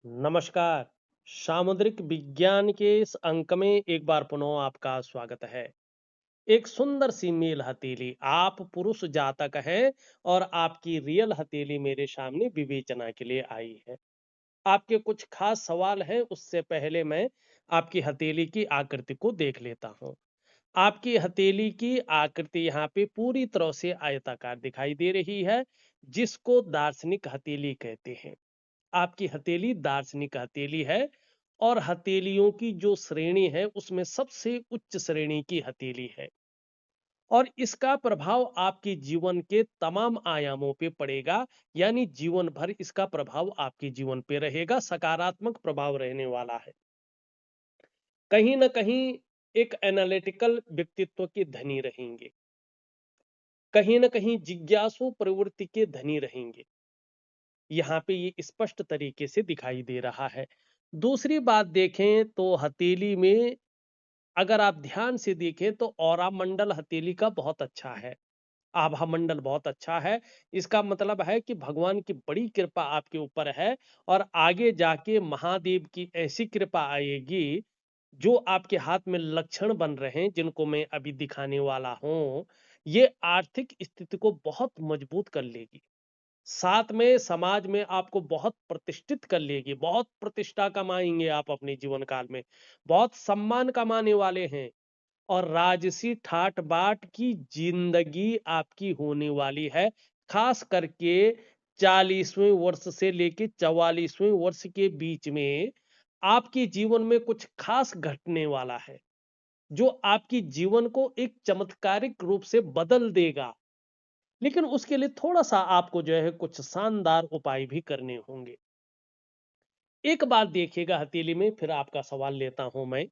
नमस्कार। सामुद्रिक विज्ञान के इस अंक में एक बार पुनः आपका स्वागत है। एक सुंदर सी मेल हथेली, आप पुरुष जातक हैं और आपकी रियल हथेली मेरे सामने विवेचना के लिए आई है। आपके कुछ खास सवाल हैं, उससे पहले मैं आपकी हथेली की आकृति को देख लेता हूँ। आपकी हथेली की आकृति यहाँ पे पूरी तरह से आयताकार दिखाई दे रही है, जिसको दार्शनिक हथेली कहते हैं। आपकी हथेली दार्शनिक हथेली है और हथेलियों की जो श्रेणी है उसमें सबसे उच्च श्रेणी की हथेली है और इसका प्रभाव आपके जीवन के तमाम आयामों पे पड़ेगा। यानी जीवन भर इसका प्रभाव आपके जीवन पे रहेगा, सकारात्मक प्रभाव रहने वाला है। कहीं ना कहीं एक एनालिटिकल व्यक्तित्व के धनी रहेंगे, कहीं ना कहीं जिज्ञासु प्रवृत्ति के धनी रहेंगे। यहाँ पे ये स्पष्ट तरीके से दिखाई दे रहा है। दूसरी बात देखें तो हथेली में अगर आप ध्यान से देखें तो ऑरा मंडल हथेली का बहुत अच्छा है। आभा मंडल बहुत अच्छा है। इसका मतलब है कि भगवान की बड़ी कृपा आपके ऊपर है और आगे जाके महादेव की ऐसी कृपा आएगी जो आपके हाथ में लक्षण बन रहे हैं, जिनको मैं अभी दिखाने वाला हूं। ये आर्थिक स्थिति को बहुत मजबूत कर लेगी, साथ में समाज में आपको बहुत प्रतिष्ठित कर लेगी, बहुत प्रतिष्ठा कमाएंगे आप अपने जीवन काल में, बहुत सम्मान कमाने वाले हैं और राजसी ठाट बाट की जिंदगी आपकी होने वाली है। खास करके 40वें वर्ष से लेके 44वें वर्ष के बीच में आपके जीवन में कुछ खास घटने वाला है, जो आपकी जीवन को एक चमत्कारिक रूप से बदल देगा। लेकिन उसके लिए थोड़ा-सा आपको जो है कुछ शानदार उपाय भी करने होंगे। एक बात देखिएगा हथेली में, फिर आपका सवाल लेता हूं मैं।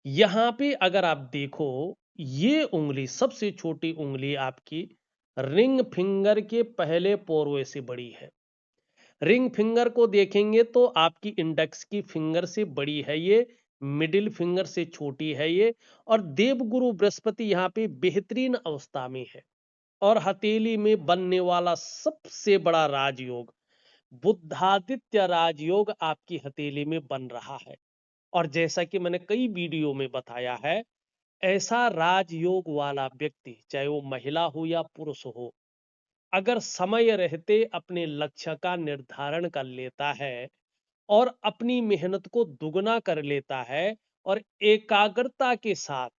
यहाँ पे अगर आप देखो, ये उँगली सबसे छोटी उँगली आपकी रिंग फिंगर के पहले पोरवे से बड़ी है। रिंग फिंगर को देखेंगे तो आपकी इंडेक्स की फिंगर से बड़ी है ये, मिडिल फिंगर से छोटी है ये। और देवगुरु बृहस्पति यहाँ पे बेहतरीन अवस्था में है और हथेली में बनने वाला सबसे बड़ा राजयोग बुद्धादित्य राजयोग आपकी हथेली में बन रहा है। और जैसा कि मैंने कई वीडियो में बताया है, ऐसा राजयोग वाला व्यक्ति, चाहे वो महिला हो या पुरुष हो, अगर समय रहते अपने लक्ष्य का निर्धारण कर लेता है और अपनी मेहनत को दुगना कर लेता है और एकाग्रता के साथ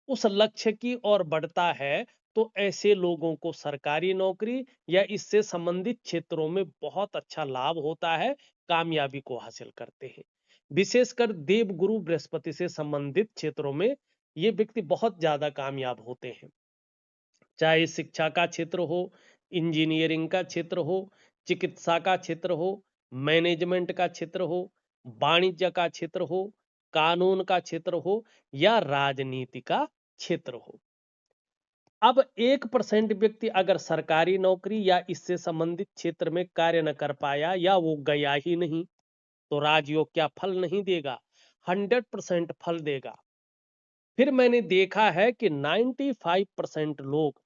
उस लक्ष्य की ओर बढ़ता है, तो ऐसे लोगों को सरकारी नौकरी या इससे संबंधित क्षेत्रों में बहुत अच्छा लाभ होता है, कामयाबी को हासिल करते हैं। विशेषकर देव गुरु बृहस्पति से संबंधित क्षेत्रों में ये व्यक्ति बहुत ज्यादा कामयाब होते हैं। चाहे शिक्षा का क्षेत्र हो, इंजीनियरिंग का क्षेत्र हो, चिकित्सा का क्षेत्र हो, मैनेजमेंट का क्षेत्र हो, वाणिज्य का क्षेत्र हो, कानून का क्षेत्र हो या राजनीति का क्षेत्र हो। अब 1% व्यक्ति अगर सरकारी नौकरी या इससे संबंधित क्षेत्र में कार्य न कर पाया या वो गया ही नहीं, तो राजयोग क्या फल नहीं देगा? 100% फल देगा। फिर मैंने देखा है कि 95% लोग,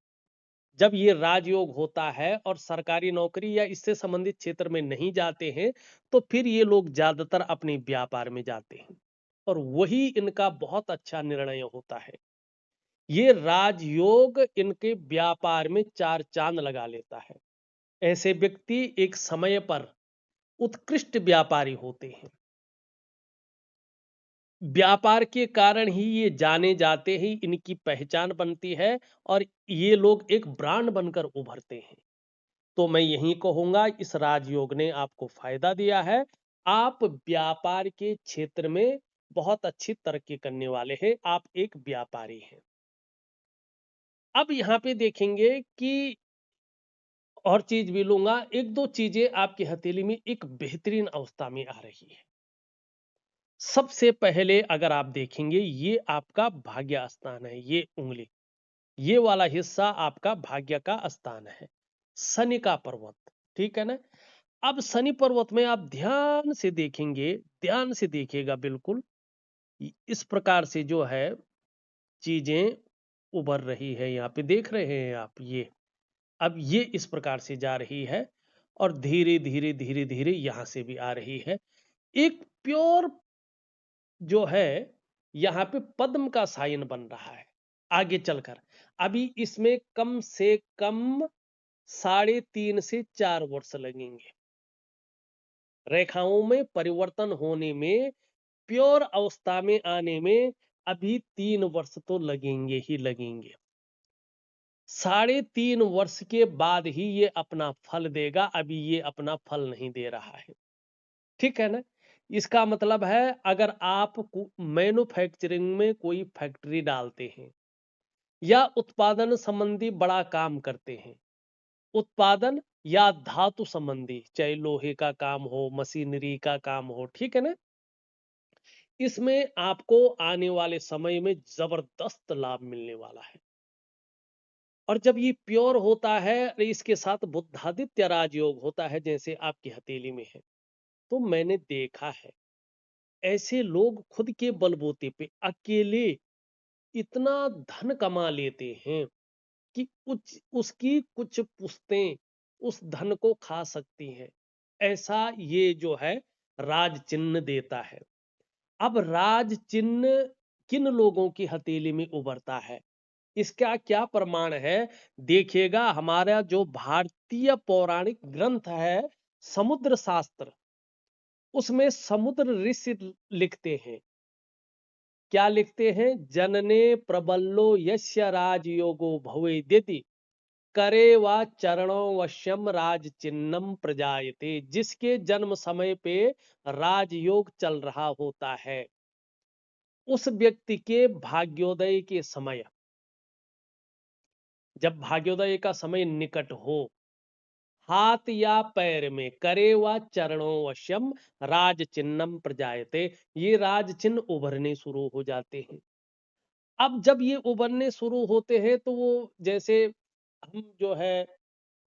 जब ये राजयोग होता है और सरकारी नौकरी या इससे संबंधित क्षेत्र में नहीं जाते हैं, तो फिर ये लोग ज्यादातर अपने व्यापार में जाते हैं और वही इनका बहुत अच्छा निर्णय होता है। ये राजयोग इनके व्यापार में चार चांद लगा लेता है। ऐसे व्यक्ति एक समय पर उत्कृष्ट व्यापारी होते हैं। व्यापार के कारण ही ये जाने जाते हैं, इनकी पहचान बनती है और ये लोग एक ब्रांड बनकर उभरते हैं। तो मैं यही कहूंगा, इस राजयोग ने आपको फायदा दिया है। आप व्यापार के क्षेत्र में बहुत अच्छी तरक्की करने वाले हैं, आप एक व्यापारी हैं। अब यहाँ पे देखेंगे कि और चीज भी लूंगा, एक दो चीजें आपकी हथेली में एक बेहतरीन अवस्था में आ रही है। सबसे पहले अगर आप देखेंगे, ये आपका भाग्य स्थान है। ये उंगली, ये वाला हिस्सा आपका भाग्य का स्थान है, शनि का पर्वत। ठीक है ना? अब शनि पर्वत में आप ध्यान से देखेंगे, ध्यान से देखिएगा, बिल्कुल इस प्रकार से जो है चीजें उभर रही है। यहाँ पे देख रहे हैं आप, ये अब ये इस प्रकार से जा रही है और धीरे धीरे धीरे धीरे यहां से भी आ रही है। एक प्योर जो है यहाँ पे पद्म का साइन बन रहा है आगे चलकर। अभी इसमें कम से कम 3.5 से 4 वर्ष लगेंगे रेखाओं में परिवर्तन होने में, प्योर अवस्था में आने में। अभी 3 वर्ष तो लगेंगे ही लगेंगे। 3.5 वर्ष के बाद ही ये अपना फल देगा। अभी ये अपना फल नहीं दे रहा है, ठीक है ना। इसका मतलब है अगर आप मैन्युफैक्चरिंग में कोई फैक्ट्री डालते हैं या उत्पादन संबंधी बड़ा काम करते हैं, उत्पादन या धातु संबंधी, चाहे लोहे का काम हो, मशीनरी का काम हो, ठीक है ना, इसमें आपको आने वाले समय में जबरदस्त लाभ मिलने वाला है। और जब ये प्योर होता है, इसके साथ बुद्धादित्य राजयोग होता है जैसे आपकी हथेली में है, तो मैंने देखा है ऐसे लोग खुद के बलबूते पे अकेले इतना धन कमा लेते हैं कि उसकी कुछ पुश्तें उस धन को खा सकती हैं। ऐसा ये जो है राज चिन्ह देता है। अब राज चिन्ह किन लोगों की हथेली में उभरता है, इसका क्या प्रमाण है? देखिएगा, हमारा जो भारतीय पौराणिक ग्रंथ है समुद्र शास्त्र, उसमें समुद्र ऋषि लिखते हैं, क्या लिखते हैं? जनने प्रबल्लो यस्य राजयोगो भवेद्यति करे वा चरणों वश्यम राज चिन्हम प्रजायते। जिसके जन्म समय पे राजयोग चल रहा होता है, उस व्यक्ति के भाग्योदय के समय, जब भाग्योदय का समय निकट हो, हाथ या पैर में करे व चरणों वश्यम राज चिन्हम प्रजायते, ये राज चिन्ह उभरने शुरू हो जाते हैं। अब जब ये उभरने शुरू होते हैं तो वो जैसे हम जो है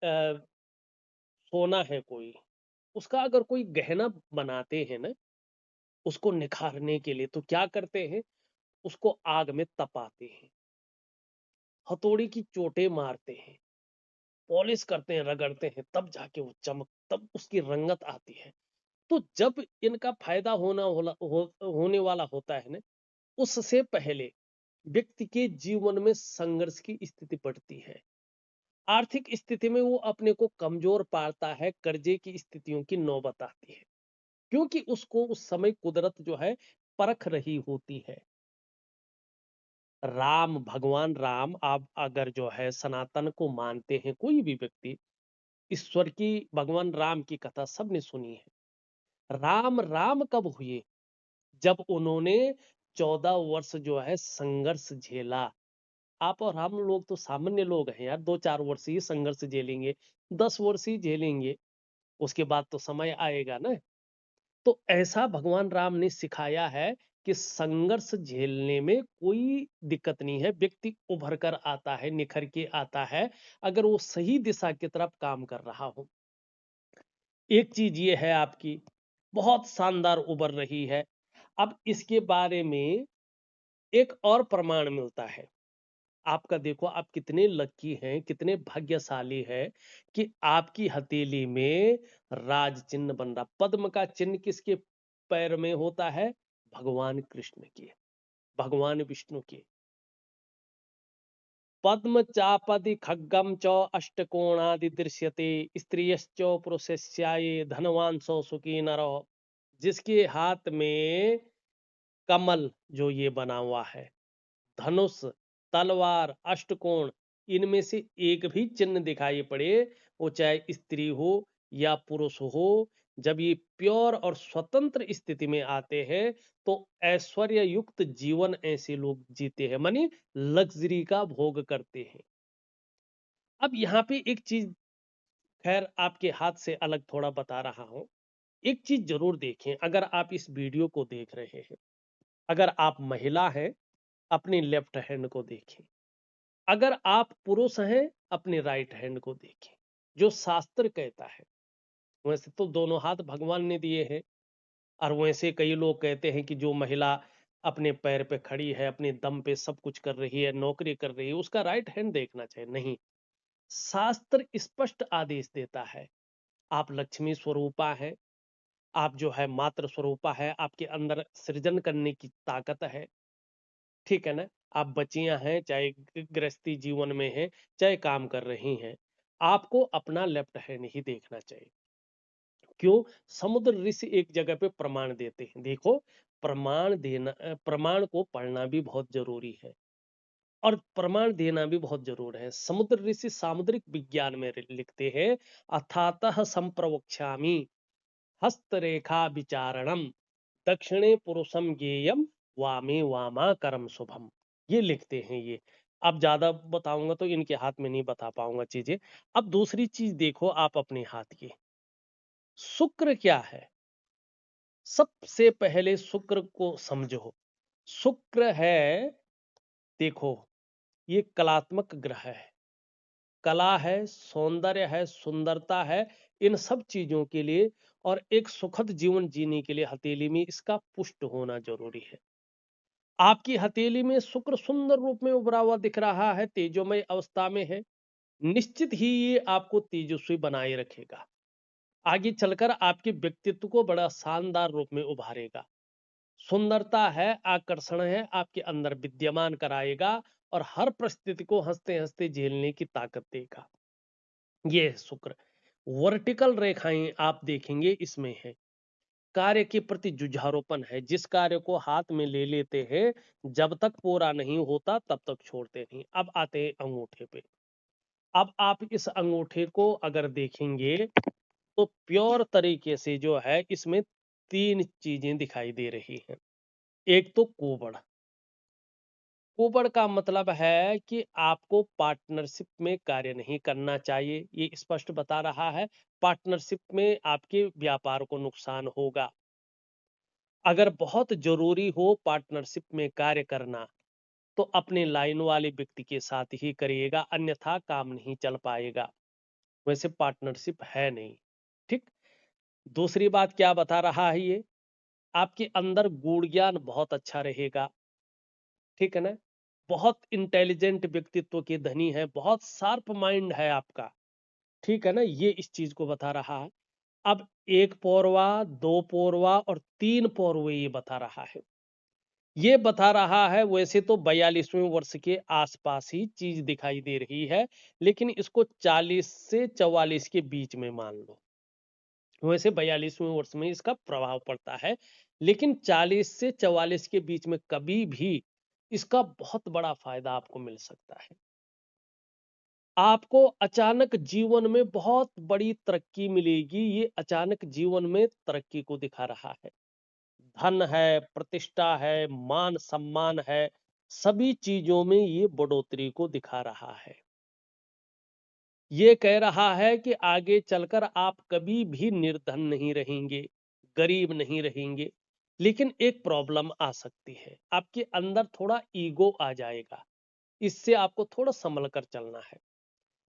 सोना है कोई, उसका अगर कोई गहना बनाते हैं ना, उसको निखारने के लिए तो क्या करते हैं? उसको आग में तपाते हैं, हथौड़ी की चोटें मारते हैं, पॉलिश करते हैं, रगड़ते हैं, तब जाके वो चमक, तब उसकी रंगत आती है। तो जब इनका फायदा होने वाला होता है ना, उससे पहले व्यक्ति के जीवन में संघर्ष की स्थिति पड़ती है। आर्थिक स्थिति में वो अपने को कमजोर पाता है, कर्जे की स्थितियों की नौबत आती है, क्योंकि उसको उस समय कुदरत जो है परख रही होती है। राम, भगवान राम, आप अगर जो है सनातन को मानते हैं, कोई भी व्यक्ति, ईश्वर की, भगवान राम की कथा सबने सुनी है। राम राम कब हुए? जब उन्होंने 14 वर्ष जो है संघर्ष झेला। आप और हम लोग तो सामान्य लोग हैं यार, 2-4 वर्ष ही संघर्ष झेलेंगे, 10 वर्ष ही झेलेंगे, उसके बाद तो समय आएगा ना। तो ऐसा भगवान राम ने सिखाया है कि संघर्ष झेलने में कोई दिक्कत नहीं है, व्यक्ति उभर कर आता है, निखर के आता है, अगर वो सही दिशा की तरफ काम कर रहा हो। एक चीज ये है आपकी बहुत शानदार उभर रही है। अब इसके बारे में एक और प्रमाण मिलता है। आपका देखो, आप कितने लकी हैं, कितने भाग्यशाली हैं कि आपकी हथेली में राज चिन्ह बन रहा। पद्म का चिन्ह किसके पैर में होता है? भगवान कृष्ण के, भगवान विष्णु के। पद्म चापदि खड्गम च अष्टकोणादि दृश्यते स्त्रियश्च पुरुषस्याये धनवांसो सुखी नरो। जिसके हाथ में कमल जो ये बना हुआ है, धनुष, तलवार, अष्टकोण, इनमें से एक भी चिन्ह दिखाई पड़े, वो चाहे स्त्री हो या पुरुष हो, जब ये प्योर और स्वतंत्र स्थिति में आते हैं तो ऐश्वर्य युक्त जीवन ऐसे लोग जीते हैं, मानी लग्जरी का भोग करते हैं। अब यहाँ पे एक चीज, खैर आपके हाथ से अलग थोड़ा बता रहा हूं। एक चीज जरूर देखें, अगर आप इस वीडियो को देख रहे हैं, अगर आप महिला हैं अपने लेफ्ट हैंड को देखें, अगर आप पुरुष हैं अपने राइट हैंड को देखें। जो शास्त्र कहता है, वैसे तो दोनों हाथ भगवान ने दिए हैं, और वैसे कई लोग कहते हैं कि जो महिला अपने पैर पे खड़ी है, अपने दम पे सब कुछ कर रही है, नौकरी कर रही है, उसका राइट हैंड देखना चाहिए। नहीं, शास्त्र स्पष्ट आदेश देता है, आप लक्ष्मी स्वरूपा हैं, आप जो है मातृ स्वरूपा है, आपके अंदर सृजन करने की ताकत है, ठीक है ना? आप बच्चियां हैं, चाहे गृहस्थी जीवन में हैं, चाहे काम कर रही हैं, आपको अपना लेफ्ट हैंड ही देखना चाहिए। क्यों? समुद्र ऋषि एक जगह पे प्रमाण देते हैं। देखो, प्रमाण को पढ़ना भी बहुत जरूरी है और प्रमाण देना भी बहुत जरूर है। समुद्र ऋषि सामुद्रिक विज्ञान में लिखते हैं, अथातः संप्रवक्ष्यामि हस्तरेखा विचारणम दक्षिणे पुरुषम ज्ञेयम वामे वामाकरम शुभम। ये लिखते हैं ये। अब ज्यादा बताऊंगा तो इनके हाथ में नहीं बता पाऊंगा चीजें। अब दूसरी चीज देखो आप अपने हाथ की, शुक्र क्या है? सबसे पहले शुक्र को समझो। शुक्र है, देखो, ये कलात्मक ग्रह है, कला है, सौंदर्य है, सुंदरता है, इन सब चीजों के लिए और एक सुखद जीवन जीने के लिए हथेली में इसका पुष्ट होना जरूरी है। आपकी हथेली में शुक्र सुंदर रूप में उभरा हुआ दिख रहा है, तेजोमय अवस्था में है, निश्चित ही ये आपको तेजस्वी बनाए रखेगा, आगे चलकर आपके व्यक्तित्व को बड़ा शानदार रूप में उभारेगा। सुंदरता है, आकर्षण है, आपके अंदर विद्यमान कराएगा और हर परिस्थिति को हंसते हंसते झेलने की ताकत देगा। ये है शुक्र। वर्टिकल रेखाएं आप देखेंगे इसमें है, कार्य के प्रति जुझारूपन है, जिस कार्य को हाथ में ले लेते हैं जब तक पूरा नहीं होता तब तक छोड़ते नहीं। अब आते हैं अंगूठे पे। अब आप इस अंगूठे को अगर देखेंगे तो प्योर तरीके से जो है इसमें तीन चीजें दिखाई दे रही हैं। एक तो कोबड़, कोबड़ का मतलब है कि आपको पार्टनरशिप में कार्य नहीं करना चाहिए, ये स्पष्ट बता रहा है। पार्टनरशिप में आपके व्यापार को नुकसान होगा। अगर बहुत जरूरी हो पार्टनरशिप में कार्य करना तो अपने लाइन वाले व्यक्ति के साथ ही करिएगा, अन्यथा काम नहीं चल पाएगा। वैसे पार्टनरशिप है नहीं, ठीक। दूसरी बात क्या बता रहा है ये, आपके अंदर गूढ़ ज्ञान बहुत अच्छा रहेगा, ठीक है ना? बहुत इंटेलिजेंट व्यक्तित्व के धनी है, बहुत शार्प माइंड है आपका, ठीक है ना? ये इस चीज को बता रहा है। अब एक पौरवा, दो पौरवा और तीन पौरवे ये बता रहा है। ये बता रहा है वैसे तो 42वें वर्ष के आसपास ही चीज दिखाई दे रही है, लेकिन इसको 40 से 44 के बीच में मान लो। वैसे 42वें वर्ष में इसका प्रभाव पड़ता है, लेकिन 40 से 44 के बीच में कभी भी इसका बहुत बड़ा फायदा आपको मिल सकता है। आपको अचानक जीवन में बहुत बड़ी तरक्की मिलेगी, ये अचानक जीवन में तरक्की को दिखा रहा है। धन है, प्रतिष्ठा है, मान सम्मान है, सभी चीजों में ये बढ़ोतरी को दिखा रहा है। ये कह रहा है कि आगे चलकर आप कभी भी निर्धन नहीं रहेंगे, गरीब नहीं रहेंगे। लेकिन एक प्रॉब्लम आ सकती है, आपके अंदर थोड़ा ईगो आ जाएगा, इससे आपको थोड़ा संभल कर चलना है।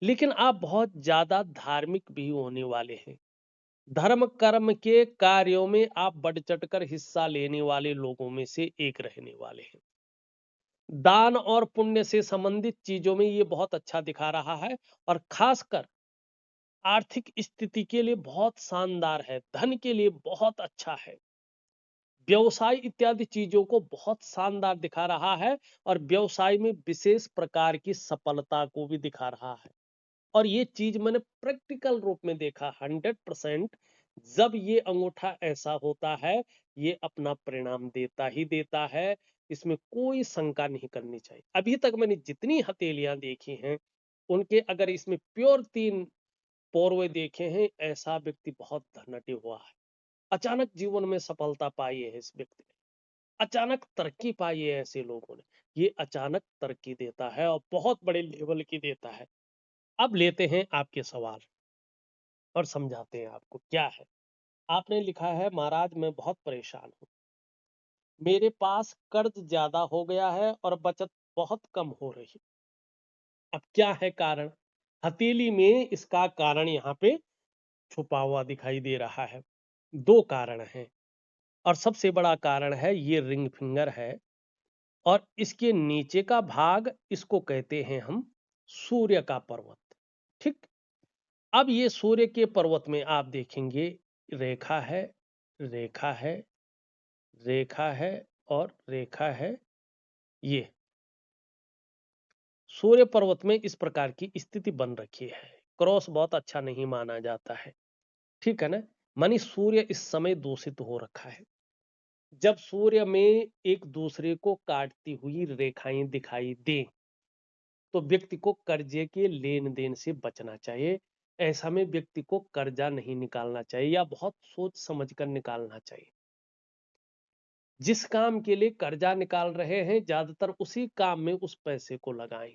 लेकिन आप बहुत ज्यादा धार्मिक भी होने वाले हैं, धर्म कर्म के कार्यों में आप बढ़ चढ़कर हिस्सा लेने वाले लोगों में से एक रहने वाले हैं। दान और पुण्य से संबंधित चीजों में ये बहुत अच्छा दिखा रहा है और खासकर आर्थिक स्थिति के लिए बहुत शानदार है, धन के लिए बहुत अच्छा है, व्यवसाय इत्यादि चीजों को बहुत शानदार दिखा रहा है और व्यवसाय में विशेष प्रकार की सफलता को भी दिखा रहा है। और ये चीज मैंने प्रैक्टिकल रूप में देखा 100%। जब ये अंगूठा ऐसा होता है, ये अपना परिणाम देता ही देता है, इसमें कोई शंका नहीं करनी चाहिए। अभी तक मैंने जितनी हथेलियां देखी हैं उनके अगर इसमें प्योर तीन पौरवे देखे हैं, ऐसा व्यक्ति बहुत धनटी हुआ है। अचानक जीवन में सफलता पाई है इस व्यक्ति ने, अचानक तरक्की पाई है ऐसे लोगों ने। ये अचानक तरक्की देता है और बहुत बड़े लेवल की देता है। अब लेते हैं आपके सवाल और समझाते हैं आपको क्या है। आपने लिखा है, महाराज मैं बहुत परेशान हूँ, मेरे पास कर्ज ज्यादा हो गया है और बचत बहुत कम हो रही है। अब क्या है कारण? हथेली में इसका कारण यहाँ पे छुपा हुआ दिखाई दे रहा है। दो कारण हैं और सबसे बड़ा कारण है ये रिंग फिंगर है और इसके नीचे का भाग, इसको कहते हैं हम सूर्य का पर्वत, ठीक। अब ये सूर्य के पर्वत में आप देखेंगे रेखा है, रेखा है, रेखा है और रेखा है। ये सूर्य पर्वत में इस प्रकार की स्थिति बन रखी है। क्रॉस बहुत अच्छा नहीं माना जाता है, ठीक है ना। मानी सूर्य इस समय दूषित हो रखा है। जब सूर्य में एक दूसरे को काटती हुई रेखाएं दिखाई दें तो व्यक्ति को कर्जे के लेन देन से बचना चाहिए। ऐसा में व्यक्ति को कर्जा नहीं निकालना चाहिए या बहुत सोच समझ कर निकालना चाहिए। जिस काम के लिए कर्जा निकाल रहे हैं ज्यादातर उसी काम में उस पैसे को लगाएं,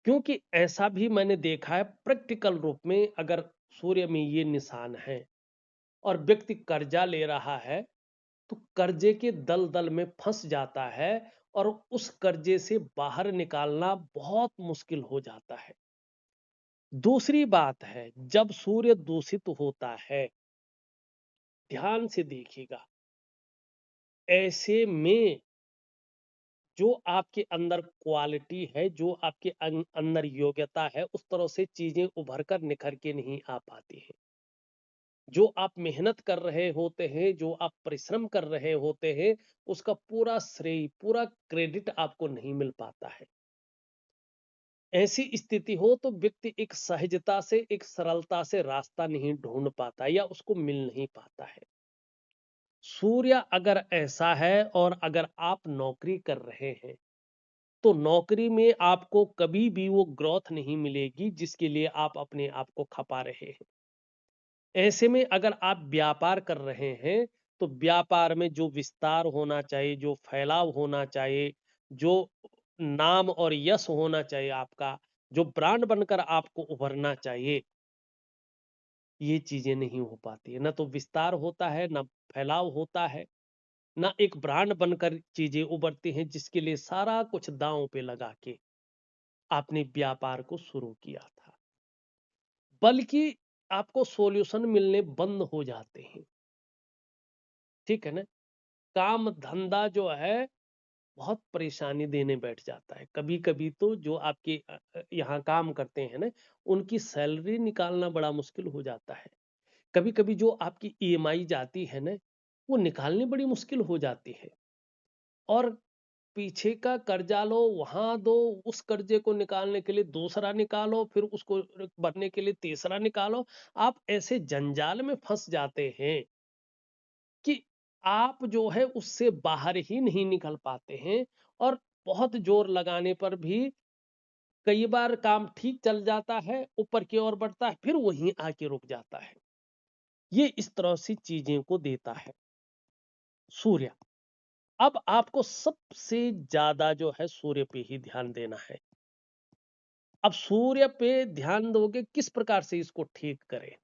क्योंकि ऐसा भी मैंने देखा है प्रैक्टिकल रूप में। अगर सूर्य में ये निशान है और व्यक्ति कर्जा ले रहा है तो कर्जे के दलदल में फंस जाता है और उस कर्जे से बाहर निकालना बहुत मुश्किल हो जाता है। दूसरी बात है, जब सूर्य दूषित होता है, ध्यान से देखिएगा, ऐसे में जो आपके अंदर क्वालिटी है, जो आपके अंदर योग्यता है, उस तरह से चीजें उभर कर निखर के नहीं आ पाती हैं। जो आप मेहनत कर रहे होते हैं, जो आप परिश्रम कर रहे होते हैं, उसका पूरा श्रेय, पूरा क्रेडिट आपको नहीं मिल पाता है। ऐसी स्थिति हो तो व्यक्ति एक सहजता से, एक सरलता से रास्ता नहीं ढूंढ पाता या उसको मिल नहीं पाता है। सूर्य अगर ऐसा है और अगर आप नौकरी कर रहे हैं तो नौकरी में आपको कभी भी वो ग्रोथ नहीं मिलेगी जिसके लिए आप अपने आप को खपा रहे हैं। ऐसे में अगर आप व्यापार कर रहे हैं तो व्यापार में जो विस्तार होना चाहिए, जो फैलाव होना चाहिए, जो नाम और यश होना चाहिए, आपका जो ब्रांड बनकर आपको उभरना चाहिए, ये चीजें नहीं हो पाती है। ना तो विस्तार होता है, ना फैलाव होता है, ना एक ब्रांड बनकर चीजें उभरती हैं जिसके लिए सारा कुछ दांव पे लगा के आपने व्यापार को शुरू किया था। बल्कि आपको सॉल्यूशन मिलने बंद हो जाते हैं, ठीक है ना। काम धंधा जो है बहुत परेशानी देने बैठ जाता है। कभी कभी तो जो आपके यहाँ काम करते हैं ना, उनकी सैलरी निकालना बड़ा मुश्किल हो जाता है। कभी कभी जो आपकी ईएमआई जाती है ना, वो निकालनी बड़ी मुश्किल हो जाती है। और पीछे का कर्जा लो, वहां दो, उस कर्जे को निकालने के लिए दूसरा निकालो, फिर उसको भरने के लिए तीसरा निकालो। आप ऐसे जंजाल में फंस जाते हैं कि आप जो है उससे बाहर ही नहीं निकल पाते हैं। और बहुत जोर लगाने पर भी कई बार काम ठीक चल जाता है, ऊपर की ओर बढ़ता है, फिर वहीं आके रुक जाता है। ये इस तरह से चीजें को देता है सूर्य। अब आपको सबसे ज्यादा जो है सूर्य पे ही ध्यान देना है। अब सूर्य पे ध्यान दोगे किस प्रकार से इसको ठीक करें।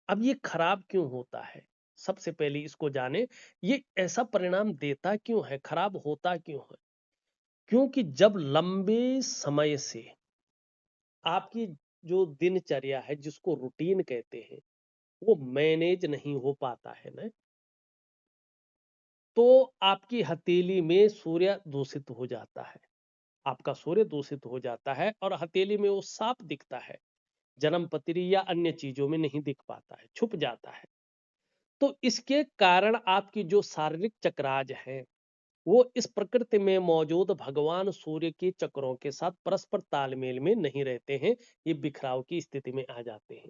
अब ये खराब क्यों होता है, सबसे पहले इसको जाने। ये ऐसा परिणाम देता क्यों है, खराब होता क्यों है। क्योंकि जब लंबे समय से आपकी जो दिनचर्या है, जिसको रूटीन कहते हैं, वो मैनेज नहीं हो पाता है ना, तो आपकी हथेली में सूर्य दूषित हो जाता है। आपका सूर्य दूषित हो जाता है और हथेली में वो साफ दिखता है, जन्मपत्री या अन्य चीजों में नहीं दिख पाता है, छुप जाता है। तो इसके कारण आपकी जो शारीरिक चक्राज है, वो इस प्रकृति में मौजूद भगवान सूर्य के चक्रों के साथ परस्पर तालमेल में नहीं रहते हैं। ये बिखराव की स्थिति में आ जाते हैं।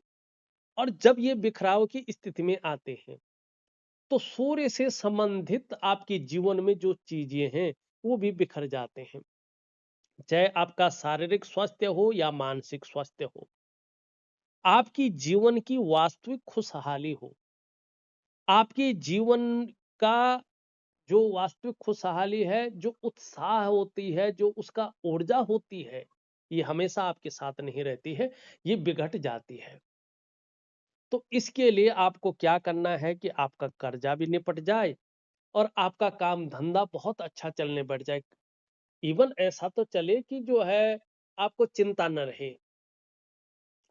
और जब ये बिखराव की स्थिति में आते हैं तो सूर्य से संबंधित आपके जीवन में जो चीजें हैं वो भी बिखर जाते हैं। चाहे आपका शारीरिक स्वास्थ्य हो या मानसिक स्वास्थ्य हो, आपकी जीवन की वास्तविक खुशहाली हो, आपके जीवन का जो वास्तविक खुशहाली है, जो उत्साह होती है, जो उसका ऊर्जा होती है, ये हमेशा आपके साथ नहीं रहती है, ये बिघट जाती है। तो इसके लिए आपको क्या करना है कि आपका कर्जा भी निपट जाए और आपका काम धंधा बहुत अच्छा चलने बैठ जाए। इवन ऐसा तो चले कि जो है आपको चिंता न रहे,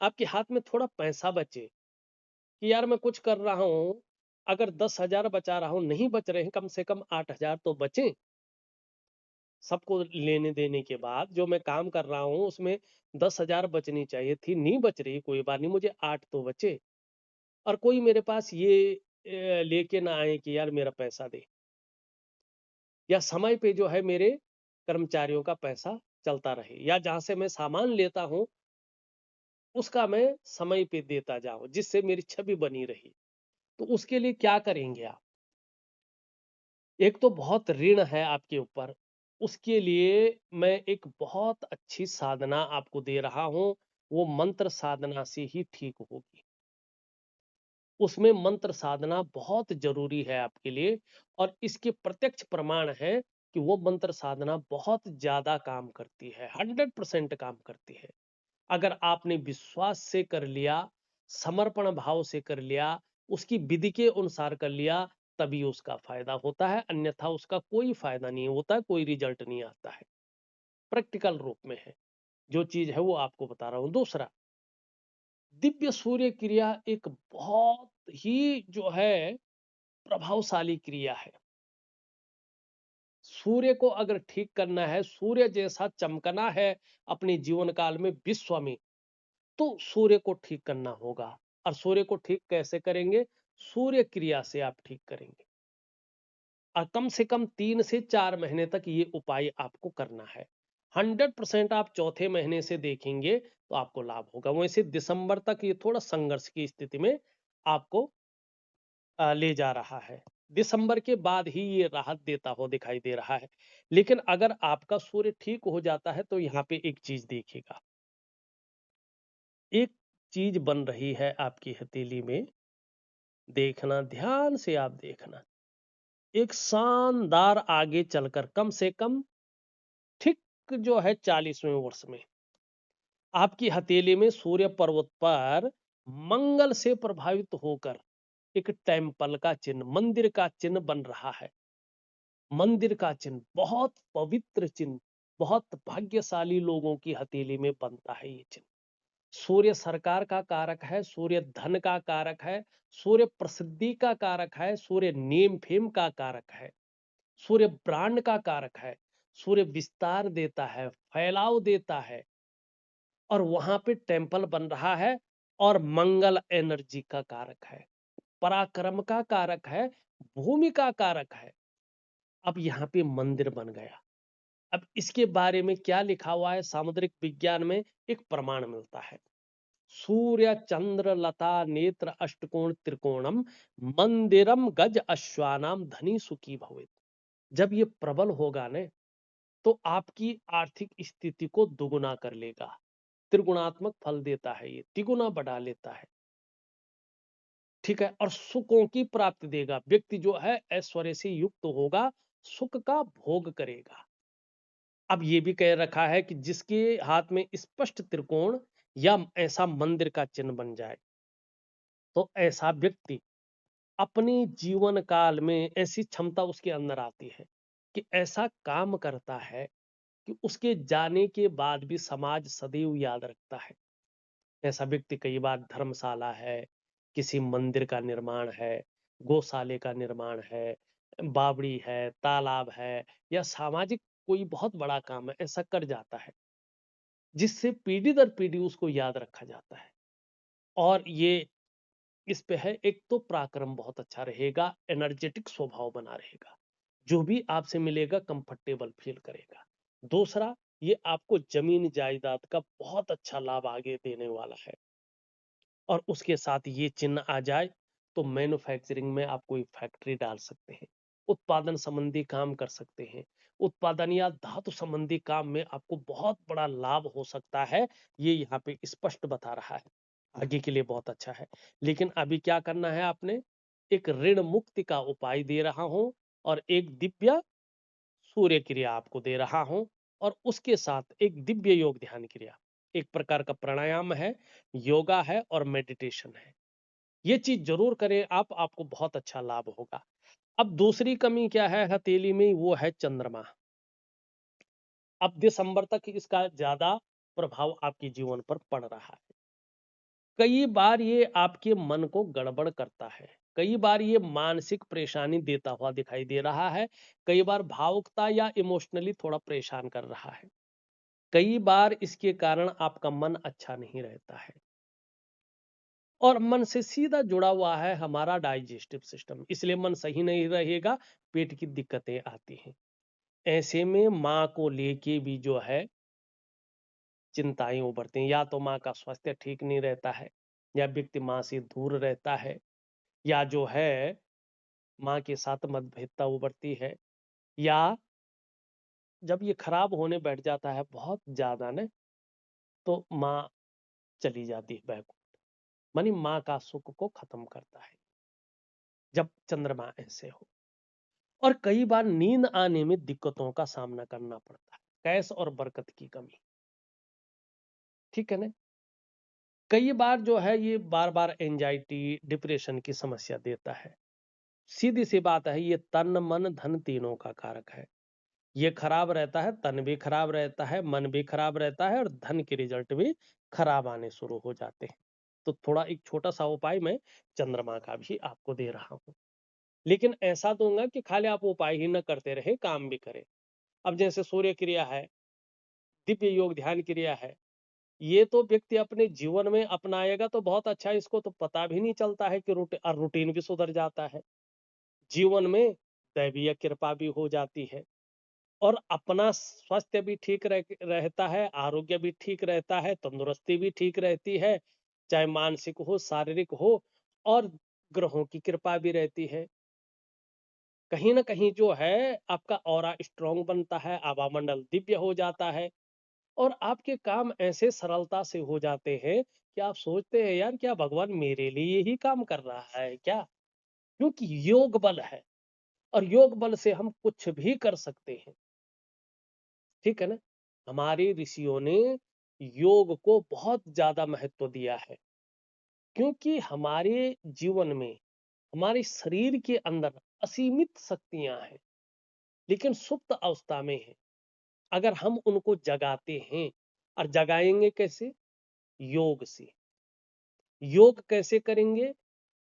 आपके हाथ में थोड़ा पैसा बचे कि यार मैं कुछ कर रहा हूँ, अगर 10,000 बचा रहा हूँ, नहीं बच रहे हैं, कम से कम 8,000 तो बचे। सबको लेने देने के बाद जो मैं काम कर रहा हूँ उसमें 10,000 बचनी चाहिए थी, नहीं बच रही, कोई बात नहीं, मुझे 8 तो बचे। और कोई मेरे पास ये लेके ना आए कि यार मेरा पैसा दे, या समय पे जो है मेरे कर्मचारियों का पैसा चलता रहे, या जहां से मैं सामान लेता हूं उसका मैं समय पे देता जाऊं, जिससे मेरी छवि बनी रही। तो उसके लिए क्या करेंगे आप? एक तो बहुत ऋण है आपके ऊपर, उसके लिए मैं एक बहुत अच्छी साधना आपको दे रहा हूं, वो मंत्र साधना से ही ठीक होगी। उसमें मंत्र साधना बहुत जरूरी है आपके लिए, और इसके प्रत्यक्ष प्रमाण है कि वो मंत्र साधना बहुत ज्यादा काम करती है, 100% काम करती है। अगर आपने विश्वास से कर लिया, समर्पण भाव से कर लिया, उसकी विधि के अनुसार कर लिया, तभी उसका फायदा होता है, अन्यथा उसका कोई फायदा नहीं होता, कोई रिजल्ट नहीं आता है। प्रैक्टिकल रूप में है, जो चीज है वो आपको बता रहा हूं। दूसरा, दिव्य सूर्य क्रिया एक बहुत ही जो है प्रभावशाली क्रिया है। सूर्य को अगर ठीक करना है, सूर्य जैसा चमकना है अपने जीवन काल में विश्व में, तो सूर्य को ठीक करना होगा। और सूर्य को ठीक कैसे करेंगे? सूर्य क्रिया से आप ठीक करेंगे। और कम से कम 3 से 4 महीने तक ये उपाय आपको करना है। 100% आप चौथे महीने से देखेंगे तो आपको लाभ होगा। वैसे दिसंबर तक ये थोड़ा संघर्ष की स्थिति में आपको ले जा रहा है। दिसंबर के बाद ही ये राहत देता हो दिखाई दे रहा है। लेकिन अगर आपका सूर्य ठीक हो जाता है तो यहाँ पे एक चीज देखिएगा, एक चीज बन रही है आपकी हथेली में, देखना ध्यान से, आप देखना, एक शानदार आगे चलकर कम से कम ठीक जो है 40वें वर्ष में आपकी हथेली में सूर्य पर्वत पर मंगल से प्रभावित होकर एक टेम्पल का चिन्ह, मंदिर का चिन्ह बन रहा है। मंदिर का चिन्ह, बहुत पवित्र चिन्ह, बहुत भाग्यशाली लोगों की हथेली में बनता है ये चिन्ह। सूर्य सरकार का कारक है, सूर्य धन का कारक है, सूर्य प्रसिद्धि का कारक है, सूर्य नेम फेम का कारक है, सूर्य ब्रांड का कारक है, सूर्य विस्तार देता है, फैलाव देता है। और वहां पे टेम्पल बन रहा है, और मंगल एनर्जी का कारक है, पराक्रम का कारक है, भूमि का कारक है। अब यहाँ पे मंदिर बन गया। अब इसके बारे में क्या लिखा हुआ है सामुद्रिक विज्ञान में? एक प्रमाण मिलता है, सूर्य चंद्र लता नेत्र अष्टकोण त्रिकोणम मंदिरम गज अश्वानाम धनी सुखी भवेत्। जब ये प्रबल होगा ने, तो आपकी आर्थिक स्थिति को दुगुना कर लेगा। त्रिगुणात्मक फल देता है, ये तिगुना बढ़ा लेता है। ठीक है, और सुखों की प्राप्ति देगा। व्यक्ति जो है ऐश्वर्य से युक्त होगा, सुख का भोग करेगा। अब ये भी कह रखा है कि जिसके हाथ में स्पष्ट त्रिकोण या ऐसा मंदिर का चिन्ह बन जाए, तो ऐसा व्यक्ति अपने जीवन काल में ऐसी क्षमता उसके अंदर आती है कि ऐसा काम करता है कि उसके जाने के बाद भी समाज सदैव याद रखता है। ऐसा व्यक्ति कई बार धर्मशाला है, किसी मंदिर का निर्माण है, गौशाले का निर्माण है, बावड़ी है, तालाब है, या सामाजिक कोई बहुत बड़ा काम है, ऐसा कर जाता है, जिससे पीढ़ी दर पीढ़ी उसको याद रखा जाता है। और ये इस पे है, एक तो पराक्रम बहुत अच्छा रहेगा, एनर्जेटिक स्वभाव बना रहेगा, जो भी आपसे मिलेगा कंफर्टेबल फील करेगा। दूसरा, ये आपको जमीन जायदाद का बहुत अच्छा लाभ आगे देने वाला है। और उसके साथ ये चिन्ह आ जाए तो मैन्युफैक्चरिंग में आप कोई फैक्ट्री डाल सकते हैं, उत्पादन संबंधी काम कर सकते हैं, उत्पादन या धातु संबंधी काम में आपको बहुत बड़ा लाभ हो सकता है। ये यहाँ पे स्पष्ट बता रहा है, आगे के लिए बहुत अच्छा है। लेकिन अभी क्या करना है आपने? एक ऋण मुक्ति का उपाय दे रहा हूं, और एक दिव्य सूर्य क्रिया आपको दे रहा हूं, और उसके साथ एक दिव्य योग ध्यान क्रिया, एक प्रकार का प्राणायाम है, योगा है, और मेडिटेशन है। ये चीज जरूर करें आप, आपको बहुत अच्छा लाभ होगा। अब दूसरी कमी क्या है हथेली में? वो है चंद्रमा। अब दिसंबर तक इसका ज्यादा प्रभाव आपके जीवन पर पड़ रहा है। कई बार ये आपके मन को गड़बड़ करता है, कई बार ये मानसिक परेशानी देता हुआ दिखाई दे रहा है, कई बार भावुकता या इमोशनली थोड़ा परेशान कर रहा है, कई बार इसके कारण आपका मन अच्छा नहीं रहता है। और मन से सीधा जुड़ा हुआ है हमारा डाइजेस्टिव सिस्टम, इसलिए मन सही नहीं रहेगा, पेट की दिक्कतें आती हैं। ऐसे में माँ को लेके भी जो है चिंताएं उभरती हैं, या तो माँ का स्वास्थ्य ठीक नहीं रहता है, या व्यक्ति माँ से दूर रहता है, या जो है माँ के साथ मतभेदता उभरती है, या जब ये खराब होने बैठ जाता है बहुत ज्यादा न, तो माँ चली जाती है बैकुंठ, मानी माँ का सुख को खत्म करता है जब चंद्रमा ऐसे हो। और कई बार नींद आने में दिक्कतों का सामना करना पड़ता है, कैश और बरकत की कमी, ठीक है ना। कई बार जो है ये बार बार एंजाइटी डिप्रेशन की समस्या देता है। सीधी सी बात है, ये तन मन धन तीनों का कारक है। ये खराब रहता है, तन भी खराब रहता है, मन भी खराब रहता है, और धन के रिजल्ट भी खराब आने शुरू हो जाते हैं। तो थोड़ा एक छोटा सा उपाय मैं चंद्रमा का भी आपको दे रहा हूं, लेकिन ऐसा दूंगा कि खाली आप उपाय ही न करते रहे, काम भी करें। अब जैसे सूर्य क्रिया है, दिव्य योग ध्यान क्रिया है, ये तो व्यक्ति अपने जीवन में अपनाएगा तो बहुत अच्छा है, इसको तो पता भी नहीं चलता है कि रूटीन भी सुधर जाता है, जीवन में दैवीय कृपा भी हो जाती है, और अपना स्वास्थ्य भी ठीक रहता है, आरोग्य भी ठीक रहता है, तंदुरुस्ती भी ठीक रहती है, चाहे मानसिक हो शारीरिक हो, और ग्रहों की कृपा भी रहती है। कहीं ना कहीं जो है आपका ऑरा स्ट्रांग बनता है, आवामंडल दिव्य हो जाता है, और आपके काम ऐसे सरलता से हो जाते हैं कि आप सोचते हैं यार क्या भगवान मेरे लिए ही काम कर रहा है क्या, क्योंकि योग बल है, और योग बल से हम कुछ भी कर सकते हैं, ठीक है ना। हमारे ऋषियों ने योग को बहुत ज्यादा महत्व दिया है, क्योंकि हमारे जीवन में हमारे शरीर के अंदर असीमित शक्तियां हैं, लेकिन सुप्त अवस्था में है। अगर हम उनको जगाते हैं, और जगाएंगे कैसे? योग से। योग कैसे करेंगे?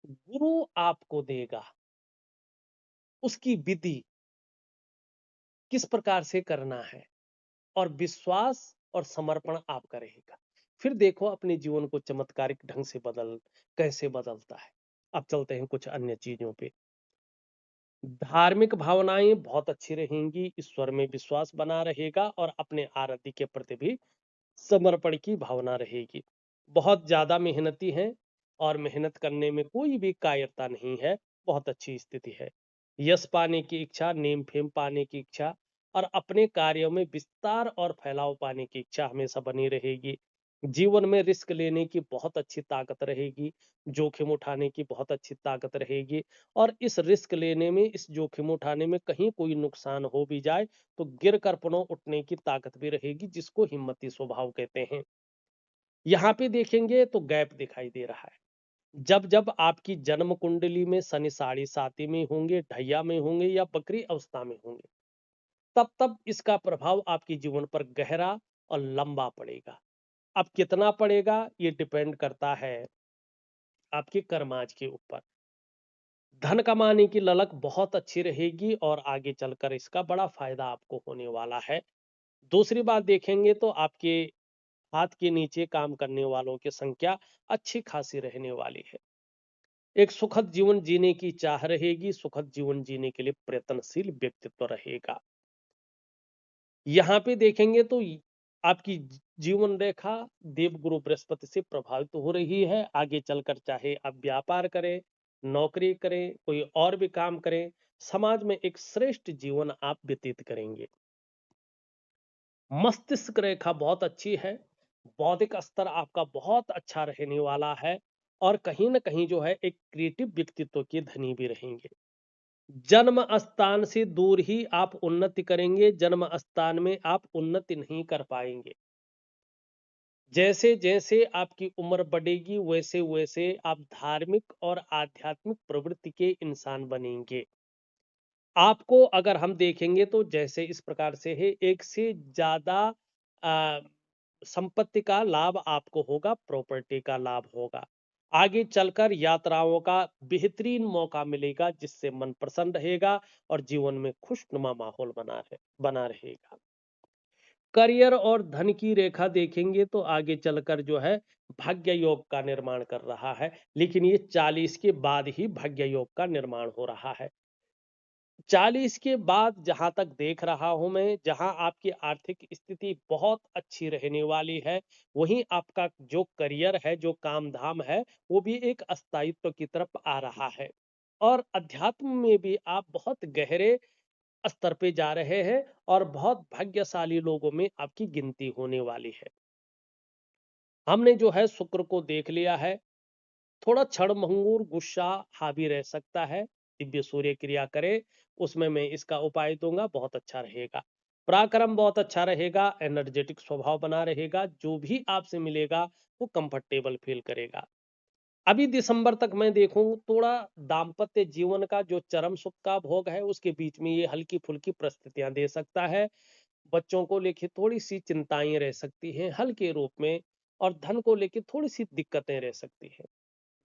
गुरु आपको देगा, उसकी विधि किस प्रकार से करना है, और विश्वास और समर्पण आपका रहेगा। फिर देखो अपने जीवन को चमत्कारिक ढंग से कैसे बदलता है। अब चलते हैं कुछ अन्य चीजों पे। धार्मिक भावनाएं बहुत अच्छी रहेंगी, ईश्वर में विश्वास बना रहेगा, और अपने आराध्य के प्रति भी समर्पण की भावना रहेगी। बहुत ज्यादा मेहनती हैं, और मेहनत करने में कोई भी कायरता नहीं है, बहुत अच्छी स्थिति है। यश पाने की इच्छा, नेम फेम पाने की इच्छा, और अपने कार्यों में विस्तार और फैलाव पाने की इच्छा हमेशा बनी रहेगी। जीवन में रिस्क लेने की बहुत अच्छी ताकत रहेगी, जोखिम उठाने की बहुत अच्छी ताकत रहेगी, और इस रिस्क लेने में, इस जोखिम उठाने में कहीं कोई नुकसान हो भी जाए तो गिर कर पुनः उठने की ताकत भी रहेगी, जिसको हिम्मती स्वभाव कहते हैं। यहाँ पे देखेंगे तो गैप दिखाई दे रहा है। जब जब आपकी जन्म कुंडली में शनि साढ़े साती में होंगे, ढैया में होंगे, या बकरी अवस्था में होंगे, तब तब इसका प्रभाव आपके जीवन पर गहरा और लंबा पड़ेगा। अब कितना पड़ेगा ये डिपेंड करता है आपके कर्माज के ऊपर। धन कमाने की ललक बहुत अच्छी रहेगी, और आगे चलकर इसका बड़ा फायदा आपको होने वाला है। दूसरी बात देखेंगे तो आपके हाथ के नीचे काम करने वालों की संख्या अच्छी खासी रहने वाली है। एक सुखद जीवन जीने की चाह रहेगी, सुखद जीवन जीने के लिए प्रयत्नशील व्यक्तित्व रहेगा। यहाँ पे देखेंगे तो आपकी जीवन रेखा देवगुरु बृहस्पति से प्रभावित हो रही है। आगे चलकर चाहे आप व्यापार करें, नौकरी करें, कोई और भी काम करें, समाज में एक श्रेष्ठ जीवन आप व्यतीत करेंगे। मस्तिष्क रेखा बहुत अच्छी है, बौद्धिक स्तर आपका बहुत अच्छा रहने वाला है, और कहीं ना कहीं जो है एक क्रिएटिव व्यक्तित्व के धनी भी रहेंगे। जन्म स्थान से दूर ही आप उन्नति करेंगे, जन्म स्थान में आप उन्नति नहीं कर पाएंगे। जैसे जैसे आपकी उम्र बढ़ेगी वैसे वैसे आप धार्मिक और आध्यात्मिक प्रवृत्ति के इंसान बनेंगे। आपको अगर हम देखेंगे तो जैसे इस प्रकार से है, एक से ज्यादा संपत्ति का लाभ आपको होगा, प्रॉपर्टी का लाभ होगा। आगे चलकर यात्राओं का बेहतरीन मौका मिलेगा जिससे मन प्रसन्न रहेगा और जीवन में खुशनुमा माहौल बना रहेगा। करियर और धन की रेखा देखेंगे तो आगे चलकर जो है भाग्य योग का निर्माण कर रहा है, लेकिन ये 40 के बाद ही भाग्य योग का निर्माण हो रहा है। 40 के बाद जहां तक देख रहा हूं मैं, जहां आपकी आर्थिक स्थिति बहुत अच्छी रहने वाली है, वहीं आपका जो करियर है, जो काम धाम है, वो भी एक स्थायित्व की तरफ आ रहा है। और अध्यात्म में भी आप बहुत गहरे स्तर पे जा रहे हैं और बहुत भाग्यशाली लोगों में आपकी गिनती होने वाली है। हमने जो है शुक्र को देख लिया है। थोड़ा क्षणभंगुर गुस्सा हावी रह सकता है। दिव्य सूर्य क्रिया करे, उसमें मैं इसका उपाय दूंगा, बहुत अच्छा रहेगा। पराक्रम बहुत अच्छा रहेगा, एनर्जेटिक स्वभाव बना रहेगा, जो भी आपसे मिलेगा वो कंफर्टेबल फील करेगा। अभी दिसंबर तक मैं देखूं, थोड़ा दाम्पत्य जीवन का जो चरम सुख का भोग है उसके बीच में ये हल्की फुल्की परिस्थितियां दे सकता है। बच्चों को लेके थोड़ी सी चिंताएं रह सकती हैं हल्के रूप में, और धन को लेके थोड़ी सी दिक्कतें रह सकती हैं।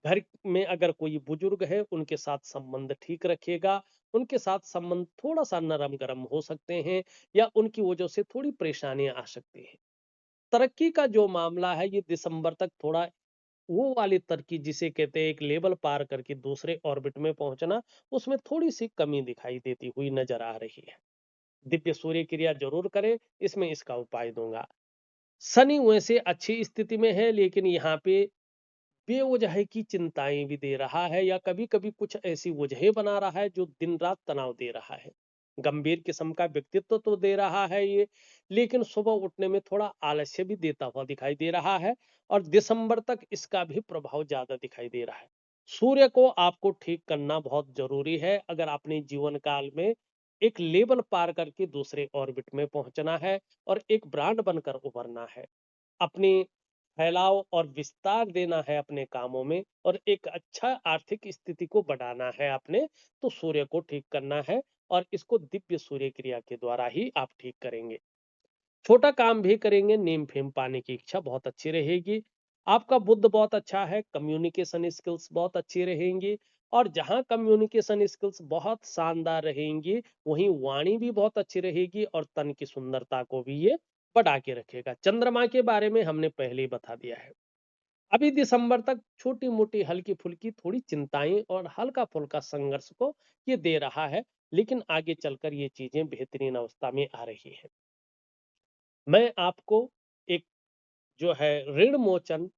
घर में अगर कोई बुजुर्ग है, उनके साथ संबंध ठीक रखिएगा। उनके साथ संबंध थोड़ा सा नरम गरम हो सकते हैं, या उनकी वजह से थोड़ी परेशानियां आ सकती हैं। तरक्की का जो मामला है, ये दिसंबर तक थोड़ा वो वाली तरक्की जिसे कहते हैं एक लेवल पार करके दूसरे ऑर्बिट में पहुंचना, उसमें थोड़ी सी कमी दिखाई देती हुई नजर आ रही है। दिव्य सूर्य क्रिया जरूर करें, इसमें इसका उपाय दूंगा। शनि वैसे अच्छी स्थिति में है, लेकिन यहाँ पे बेवजह की चिंताएं भी दे रहा है, या कभी कभी कुछ ऐसी वजहें बना रहा है जो दिन रात तनाव दे रहा है। गंभीर किस्म का व्यक्तित्व तो दे रहा है ये, लेकिन सुबह उठने में थोड़ा आलस्य भी देता हुआ दिखाई दे रहा है। और दिसंबर तक इसका भी प्रभाव ज्यादा दिखाई दे रहा है। सूर्य को आपको ठीक करना बहुत जरूरी है अगर अपने जीवन काल में एक लेवल पार करके दूसरे ऑर्बिट में पहुंचना है और एक ब्रांड बनकर उभरना है। अपनी फैलाव और विस्तार देना है अपने कामों में, और एक अच्छा आर्थिक स्थिति को बढ़ाना है अपने, तो सूर्य को ठीक करना है। और इसको दिव्य सूर्य क्रिया के द्वारा ही आप ठीक करेंगे। छोटा काम भी करेंगे, नेम फेम पाने की इच्छा बहुत अच्छी रहेगी। आपका बुद्ध बहुत अच्छा है, कम्युनिकेशन स्किल्स बहुत अच्छी रहेंगी। और जहां कम्युनिकेशन स्किल्स बहुत शानदार रहेंगी, वहीं वाणी भी बहुत अच्छी रहेगी और तन की सुंदरता को भी ये बढ़ा के रखेगा। चंद्रमा के बारे में हमने पहले ही बता दिया है। अभी दिसंबर तक छोटी मोटी हल्की फुल्की थोड़ी चिंताएं और हल्का फुल्का संघर्ष को ये दे रहा है, लेकिन आगे चलकर ये चीजें बेहतरीन अवस्था में आ रही है। मैं आपको एक जो है ऋण मोचन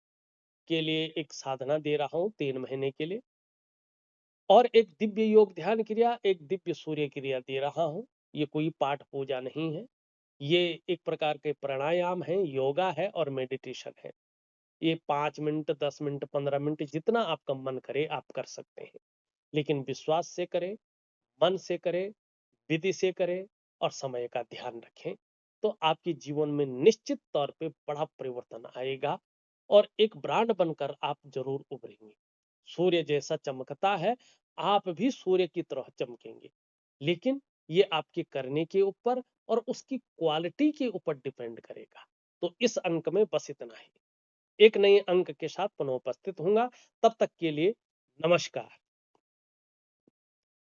के लिए एक साधना दे रहा हूं 3 महीने के लिए, और एक दिव्य योग ध्यान क्रिया, एक दिव्य सूर्य क्रिया दे रहा हूं। ये कोई पाठ पूजा नहीं है, ये एक प्रकार के प्राणायाम है, योगा है और मेडिटेशन है। ये 5 मिनट 10 मिनट 15 मिनट जितना आपका मन करे आप कर सकते हैं, लेकिन विश्वास से करें, मन से करें, विधि से करें और समय का ध्यान रखें, तो आपके जीवन में निश्चित तौर पे बड़ा परिवर्तन आएगा और एक ब्रांड बनकर आप जरूर उभरेंगे। सूर्य जैसा चमकता है, आप भी सूर्य की तरह चमकेंगे, लेकिन ये आपके करने के ऊपर और उसकी क्वालिटी के ऊपर डिपेंड करेगा। तो इस अंक में बस इतना ही। एक नए अंक के साथ पुनः उपस्थित होऊंगा, तब तक के लिए नमस्कार।